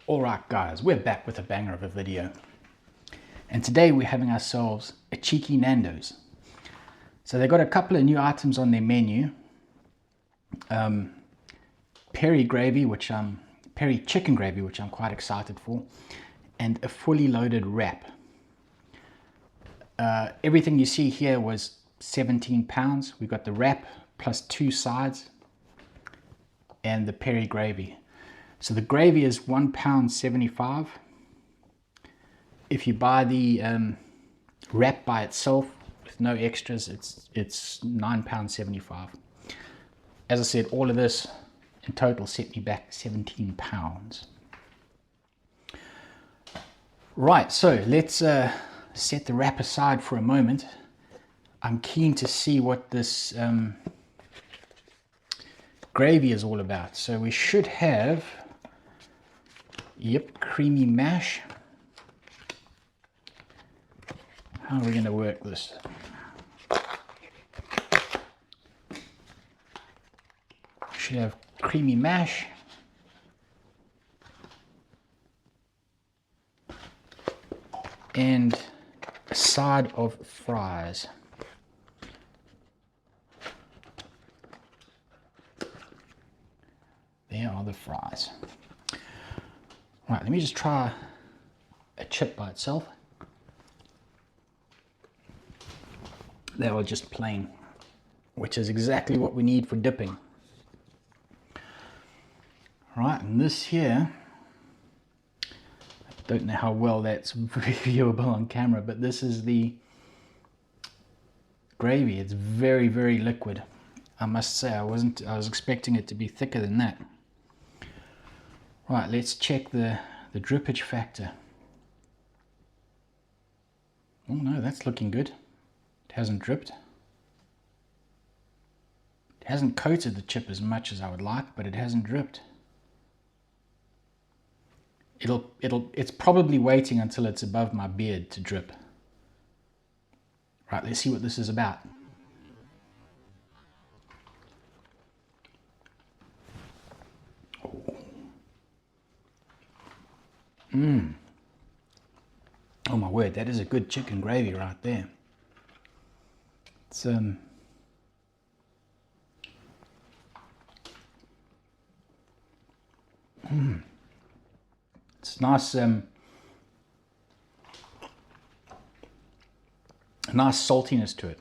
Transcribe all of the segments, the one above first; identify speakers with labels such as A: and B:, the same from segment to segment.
A: Alright guys, we're back with a banger of a video. And today we're having ourselves a cheeky Nando's. So they've got a couple of new items on their menu. Peri gravy, PERI-Chicken Gravy, which I'm quite excited for. And a fully loaded wrap. Everything you see here was £17. We got the wrap plus 2 sides and the peri gravy. So the gravy is £1.75. If you buy the wrap by itself with no extras, it's £9.75. As I said, all of this in total set me back £17. Right, so let's set the wrap aside for a moment. I'm keen to see what this gravy is all about. So we should have, yep, creamy mash. How are we going to work this? Should have creamy mash. And a side of fries. There are the fries. Right, let me just try a chip by itself. They are just plain, which is exactly what we need for dipping. Right, and this here, I don't know how well that's viewable on camera, but this is the gravy. It's very, very liquid. I must say, I was expecting it to be thicker than that. Right, let's check the drippage factor. Oh no, that's looking good. It hasn't dripped. It hasn't coated the chip as much as I would like, but it hasn't dripped. It's probably waiting until it's above my beard to drip. Right, let's see what this is about. Oh my word, that is a good chicken gravy right there. It's it's nice, nice saltiness to it.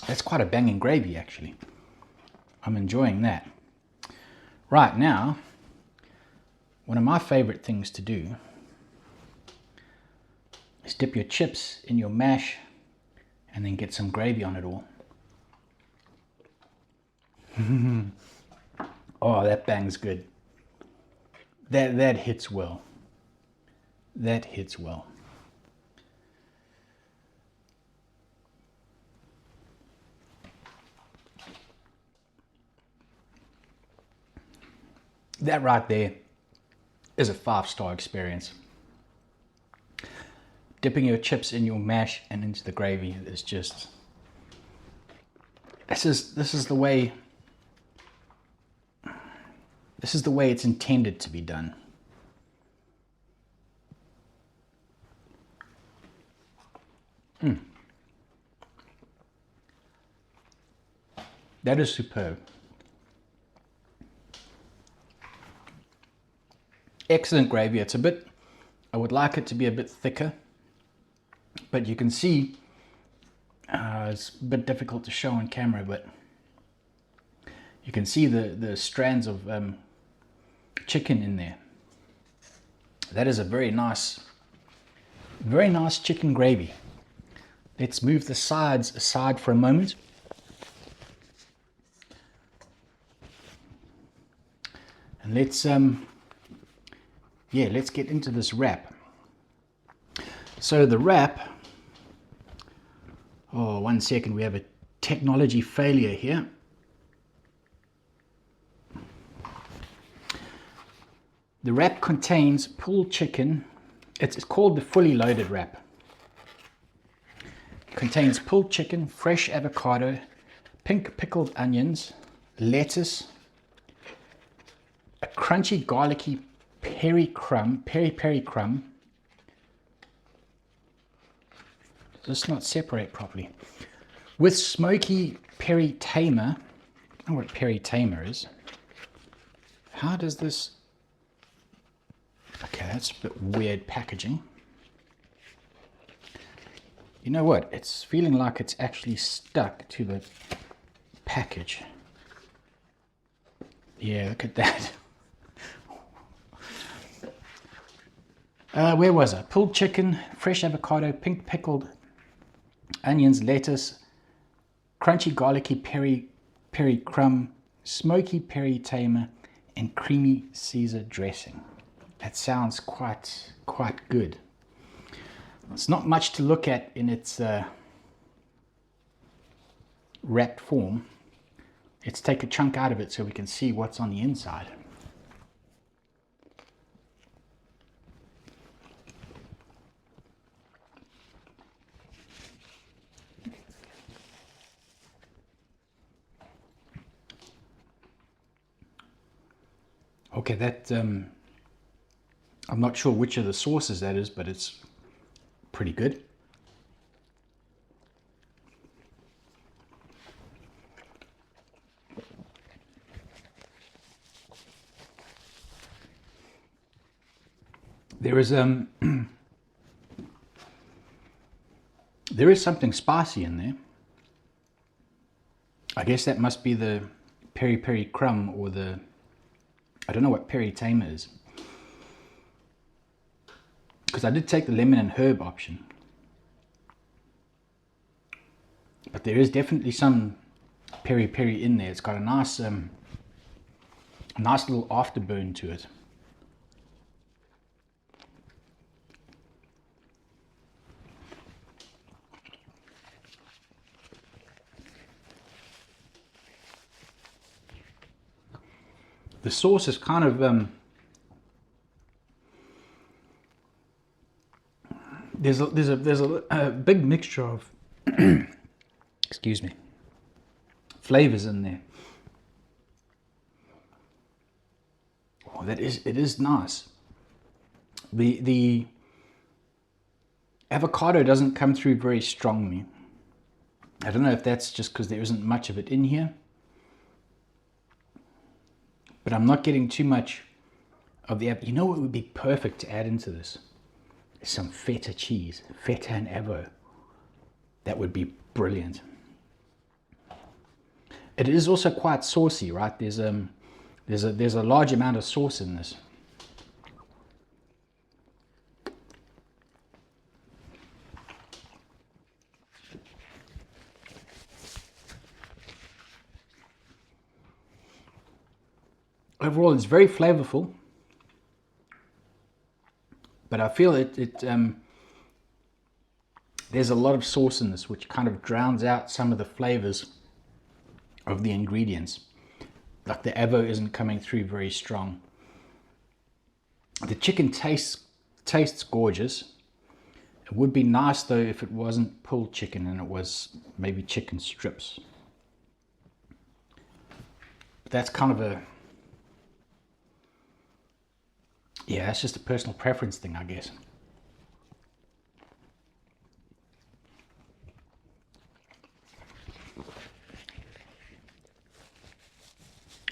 A: That's quite a banging gravy actually. I'm enjoying that. Right, now, one of my favorite things to do is dip your chips in your mash and then get some gravy on it all. Oh, that bangs good. That hits well. That hits well. That right there is a 5-star experience. Dipping your chips in your mash and into the gravy is just, this is the way it's intended to be done. That is superb. Excellent gravy. It's a bit, I would like it to be a bit thicker, but you can see it's a bit difficult to show on camera, but you can see the strands of chicken in there. That is a very nice chicken gravy. Let's move the sides aside for a moment. And let's get into this wrap. So the wrap, oh, 1 second, we have a technology failure here. The wrap contains pulled chicken. It's called the fully loaded wrap. It contains pulled chicken, fresh avocado, pink pickled onions, lettuce, a crunchy garlicky peri crumb. Does this not separate properly? With smoky peri tamer. I don't know what peri tamer is. How does this... Okay, that's a bit weird packaging. You know what? It's feeling like it's actually stuck to the package. Yeah, look at that. Where was I? Pulled chicken, fresh avocado, pink pickled onions, lettuce, crunchy garlicky peri crumb, smoky peri tamer, and creamy Caesar dressing. That sounds quite good. It's not much to look at in its wrapped form. Let's take a chunk out of it so we can see what's on the inside. Okay, that I'm not sure which of the sauces that is, but it's pretty good. There is there is something spicy in there. I guess that must be the peri crumb, or the, I don't know what peri tamer is, because I did take the lemon and herb option, but there is definitely some peri in there. It's got a nice little afterburn to it. The sauce is kind of there's a big mixture of excuse me, flavors in there. Oh, it is nice. The avocado doesn't come through very strongly. I don't know if that's just because there isn't much of it in here, but I'm not getting too much of the... You know what would be perfect to add into this? Some feta cheese, feta and avo. That would be brilliant. It is also quite saucy, right? There's a large amount of sauce in this. Overall, it's very flavorful, but I feel there's a lot of sauce in this, which kind of drowns out some of the flavors of the ingredients. Like the avo isn't coming through very strong. The chicken tastes gorgeous. It would be nice though if it wasn't pulled chicken and it was maybe chicken strips. But that's kind of a... Yeah, that's just a personal preference thing, I guess.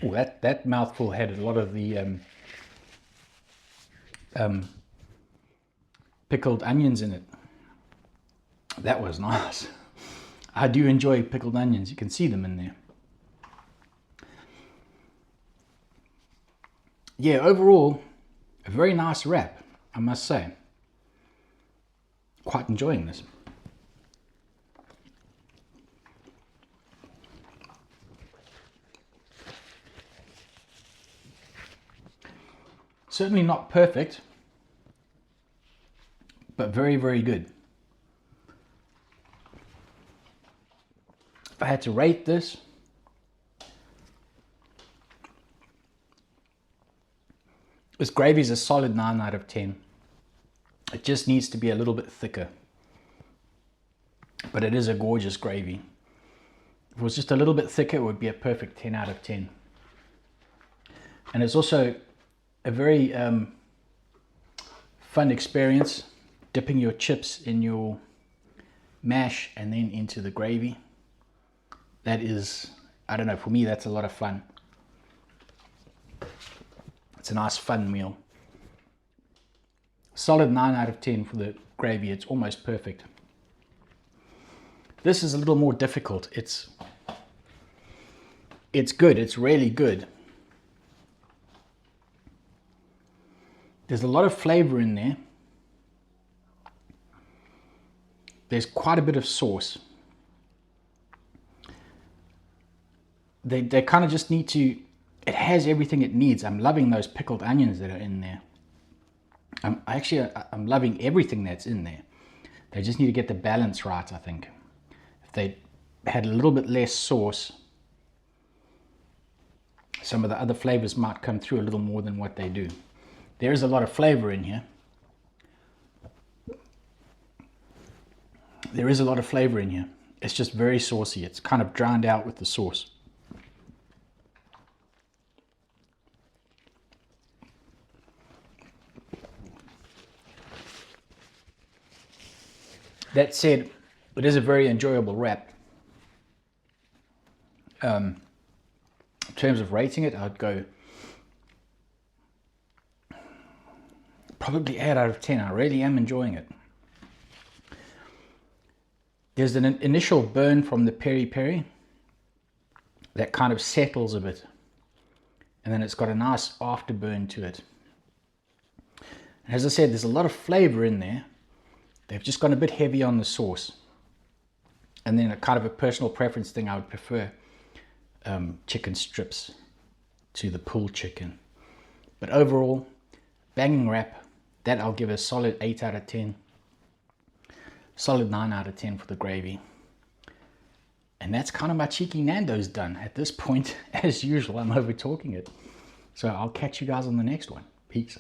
A: Oh, that mouthful had a lot of the pickled onions in it. That was nice. I do enjoy pickled onions. You can see them in there. Yeah, overall, a very nice wrap, I must say. Quite enjoying this. Certainly not perfect, but very, very good. If I had to rate this, this gravy is a solid 9 out of 10. It just needs to be a little bit thicker. But it is a gorgeous gravy. If it was just a little bit thicker, it would be a perfect 10 out of 10. And it's also a very fun experience, dipping your chips in your mash and then into the gravy. That is, I don't know, for me that's a lot of fun. It's a nice fun meal. Solid 9 out of 10 for the gravy. It's almost perfect. This is a little more difficult. It's good. It's really good. There's a lot of flavor in there. There's quite a bit of sauce. They kind of just need to, it has everything it needs. I'm loving those pickled onions that are in there. I'm loving everything that's in there. They just need to get the balance right, I think. If they had a little bit less sauce, some of the other flavors might come through a little more than what they do. There is a lot of flavor in here. There is a lot of flavor in here. It's just very saucy. It's kind of drowned out with the sauce. That said, it is a very enjoyable wrap. In terms of rating it, I'd go probably 8 out of 10. I really am enjoying it. There's an initial burn from the peri-peri that kind of settles a bit, and then it's got a nice afterburn to it. And as I said, there's a lot of flavor in there. They've just gone a bit heavy on the sauce. And then a kind of a personal preference thing, I would prefer chicken strips to the pulled chicken. But overall, banging wrap. That I'll give a solid 8 out of 10. Solid 9 out of 10 for the gravy. And that's kind of my cheeky Nando's done. At this point, as usual, I'm over talking it. So I'll catch you guys on the next one. Peace.